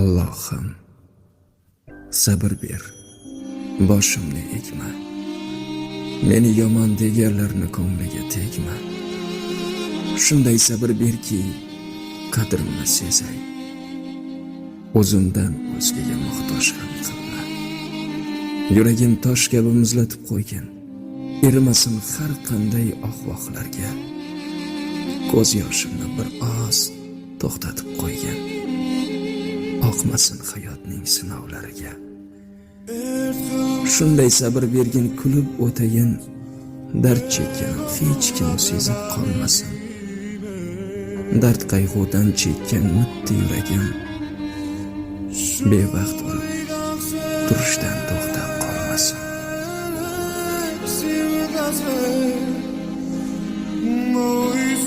Allohim, sabr ber, boshimni egma. Meni yomon deganlarni ko'ngliga tegma. Shunday sabr berki, qadrimni sezay. O'zimdan o'zgaga muhtoj ham qilma. Yuragim tosh kabi muzlatib qo'ygan, erimasin har qanday oqvoqlarga. Ko'z yoshimni bir oz to'xtatib qo'ygan, oqmasin hayotning sinovlariga. Shunday sabr bergin, kulib o'tayin, dard chekkan hech kim sezib qolmasin. Dard qayg'udan chekkan mitti yuragim bevaqt urib turishdan to'xtab qolmasin. Mo'yuz